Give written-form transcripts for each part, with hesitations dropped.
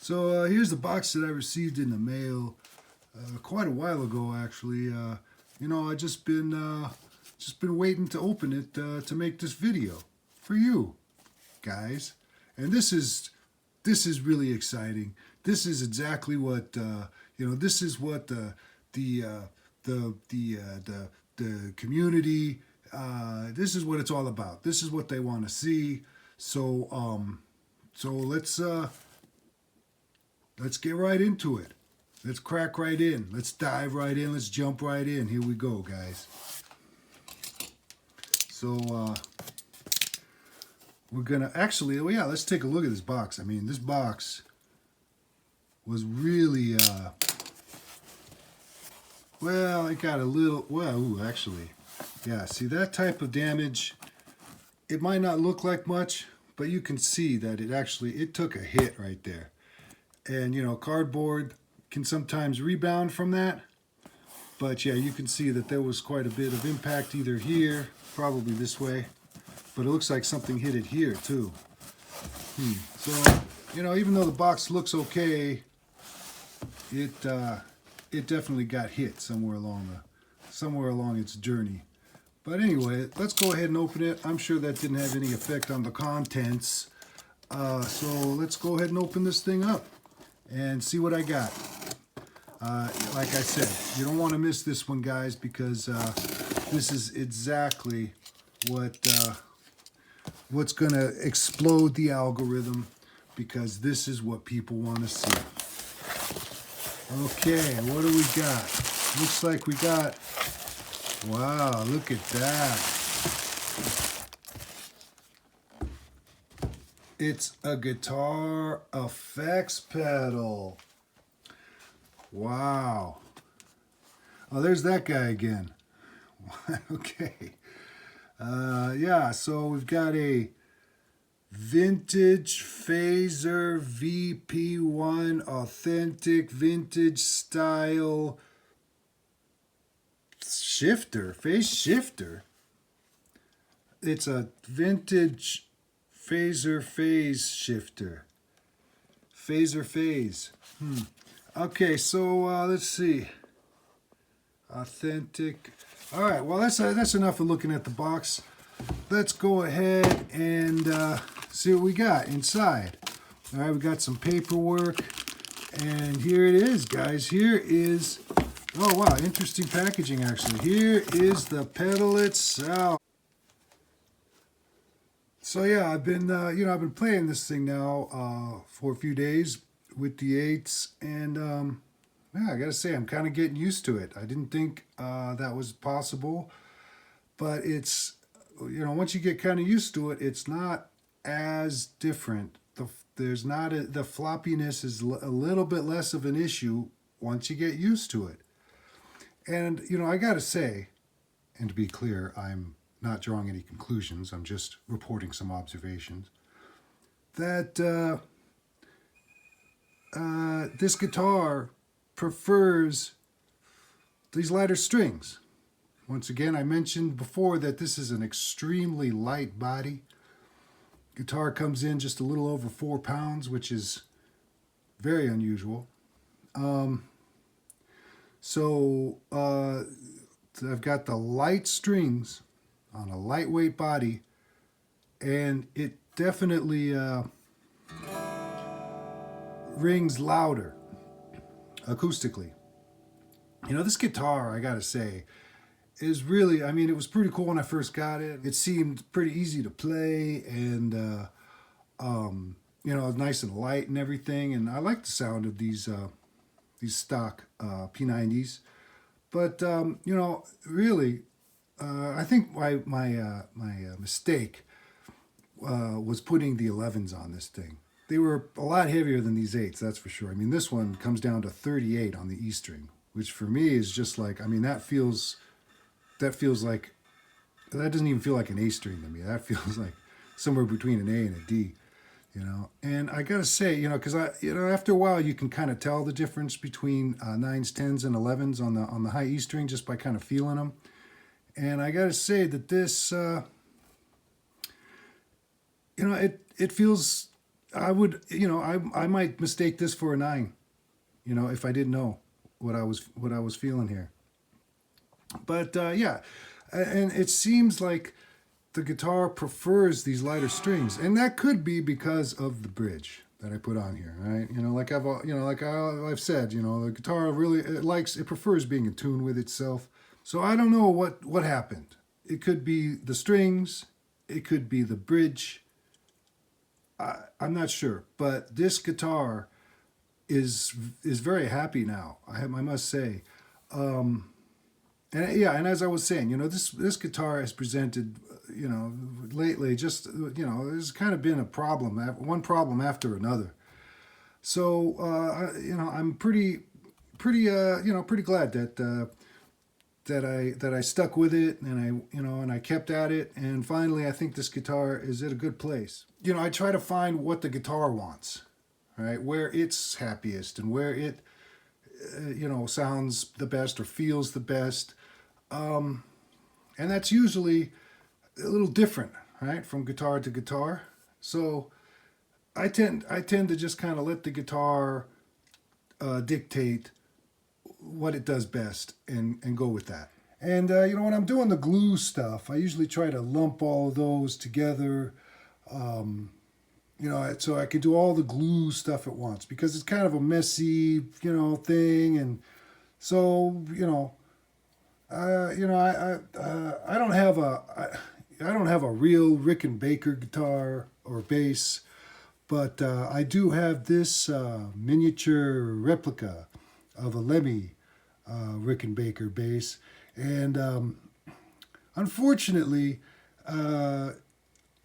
So here's the box that I received in the mail quite a while ago, actually. I just been waiting to open it to make this video for you guys, and this is really exciting. This is exactly what This is what the the community. This is what it's all about. This is what they want to see. So let's get right into it. Let's crack right in. Let's dive right in. Let's jump right in. Here we go, guys. So we're gonna actually, oh yeah, let's take a look at this box. I mean, this box was really, well, it got a little, well, ooh, actually, yeah, see that type of damage, it might not look like much, but you can see that it took a hit right there. And, cardboard can sometimes rebound from that. But, yeah, you can see that there was quite a bit of impact either here, probably this way. But it looks like something hit it here, too. So, even though the box looks okay, it definitely got hit somewhere along its journey. But anyway, let's go ahead and open it. I'm sure that didn't have any effect on the contents. So let's go ahead and open this thing up and see what I got. Like I said, you don't want to miss this one, guys, because this is exactly what's going to explode the algorithm, because this is what people want to see. Okay, what do we got? Looks like we got, wow, look at that. It's a guitar effects pedal. Wow. Oh, there's that guy again. Okay. Yeah, so we've got a vintage Fayzer VP1 authentic vintage style shifter, phase shifter. It's a vintage Fayzerfayz shifter. Fayzerfayz. Okay, so let's see. Authentic. All right, well, that's enough of looking at the box. Let's go ahead and see what we got inside. All right, we got some paperwork, and here it is, guys. Here is, oh wow, interesting packaging actually. Here is the pedal itself. So yeah, I've been playing this thing now for a few days with the 8s, and yeah, I gotta say, I'm kind of getting used to it. I didn't think that was possible, but it's, once you get kind of used to it, it's not as different. The floppiness is a little bit less of an issue once you get used to it. And I gotta say, and to be clear, I'm not drawing any conclusions. I'm just reporting some observations. That this guitar prefers these lighter strings. Once again, I mentioned before that this is an extremely light body. Guitar comes in just a little over 4 pounds, which is very unusual. So I've got the light strings on a lightweight body, and it definitely rings louder acoustically. This guitar, I gotta say, is really, I mean, it was pretty cool when I first got it. It seemed pretty easy to play, and nice and light and everything. And I like the sound of these stock P90s. But really, I think my mistake was putting the 11s on this thing. They were a lot heavier than these 8s, that's for sure. I mean, this one comes down to 38 on the E string, which for me is just like, I mean, that feels like, that doesn't even feel like an A string to me. That feels like somewhere between an A and a D, And I gotta say, because after a while you can kind of tell the difference between 9s, 10s, and 11s on the high E string just by kind of feeling them. And I gotta say that this, it feels I would, I might mistake this for a 9, if I didn't know what I was feeling here. But yeah, and it seems like the guitar prefers these lighter strings, and that could be because of the bridge that I put on here, right? I've said, the guitar really it prefers being in tune with itself. So I don't know what happened. It could be the strings, it could be the bridge. I'm not sure, but this guitar is very happy now. I must say. And yeah, and as I was saying, this guitar has presented, lately, just, there's kind of been a problem, one problem after another. So, I'm pretty glad that I stuck with it, and I kept at it, and finally I think this guitar is at a good place. I try to find what the guitar wants, right? Where it's happiest and where it, sounds the best or feels the best. And that's usually a little different, right, from guitar to guitar. So I tend to just kind of let the guitar dictate what it does best and go with that. And when I'm doing the glue stuff, I usually try to lump all of those together, so I can do all the glue stuff at once, because it's kind of a messy, thing. And so, I don't have a real Rickenbacker guitar or bass, but I do have this miniature replica of a Lemmy Rickenbacker bass, and unfortunately,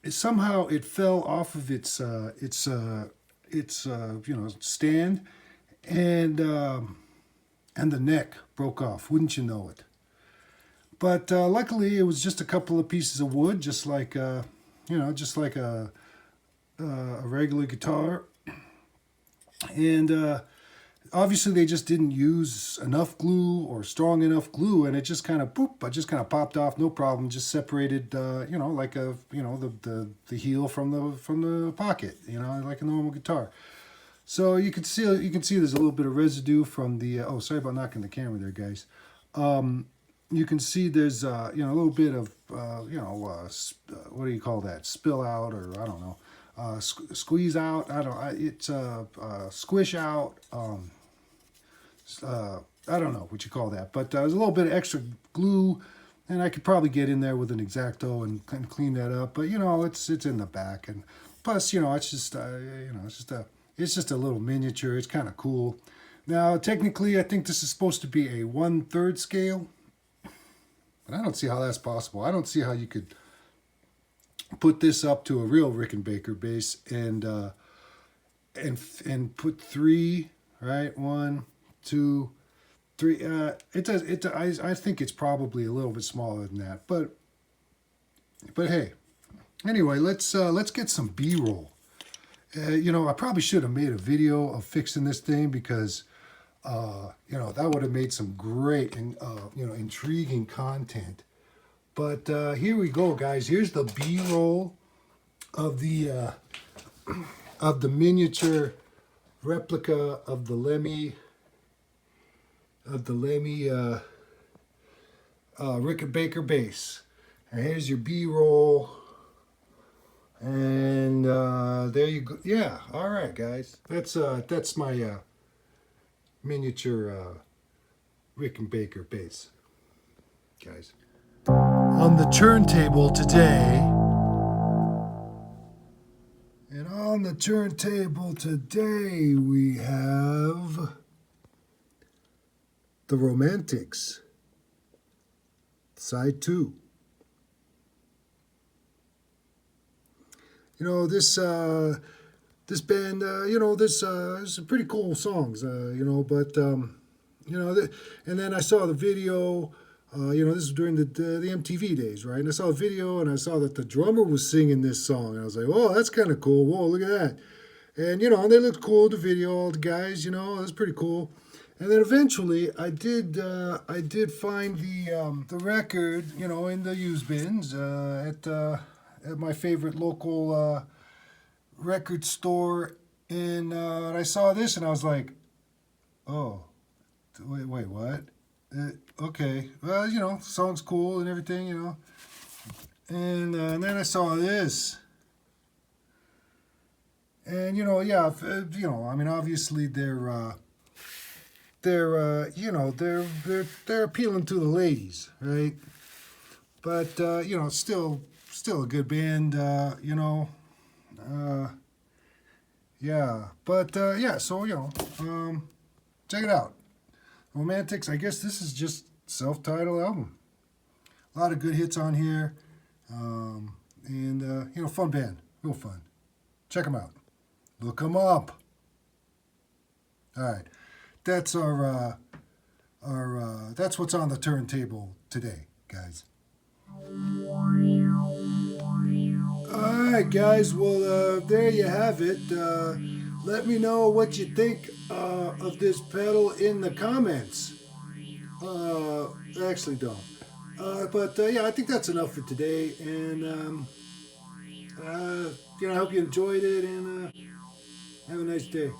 somehow it fell off of its stand, and the neck broke off. Wouldn't you know it? But luckily, it was just a couple of pieces of wood, just like a regular guitar. And obviously, they just didn't use enough glue or strong enough glue, and it just kind of popped off, no problem. Just separated, like the heel from the pocket, like a normal guitar. So you can see there's a little bit of residue from the. Oh, sorry about knocking the camera there, guys. You can see there's a little bit of what do you call that? Spill out, or I don't know, squeeze out. It's squish out. I don't know what you call that, but there's a little bit of extra glue, and I could probably get in there with an X-Acto and kind of clean that up. But it's in the back, and plus it's just it's just a little miniature. It's kind of cool. Now technically, I think this is supposed to be a 1/3 scale. But I don't see how that's possible. I don't see how you could put this up to a real Rickenbacker bass and put 3, right? 1, 2, 3. It does. I think it's probably a little bit smaller than that. But hey, anyway, let's get some B-roll. I probably should have made a video of fixing this thing, because that would have made some great and intriguing content. But here we go, guys. Here's the B-roll of the miniature replica of the Lemmy Rickenbacker bass. And here's your B-roll. And there you go. Yeah, all right, guys. That's my miniature Rickenbacker bass, guys. On the turntable today, we have The Romantics, Side 2. This band, there's some pretty cool songs, but, and then I saw the video, this was during the MTV days, right? And I saw a video, and I saw that the drummer was singing this song, and I was like, oh, that's kind of cool. Whoa, look at that. And, and they looked cool, the video, all the guys, it was pretty cool. And then eventually, I did find the record, in the used bins, at my favorite local record store, and I saw this, and I was like, oh, wait, what? Okay, well, you know, song's cool and everything, you know. And then I saw this, and you know, yeah, you know, I mean, obviously you know, they're appealing to the ladies, right? But you know, still a good band, you know. Uh, yeah, but yeah, so you know, check it out. Romantics. I guess this is just self-titled album. A lot of good hits on here, and you know, fun band, real fun. Check them out. Look them up. All right, that's that's what's on the turntable today, guys. All right, guys. Well, there you have it. Let me know what you think of this pedal in the comments. Actually, don't. But yeah, I think that's enough for today. And you know, I hope you enjoyed it, and have a nice day.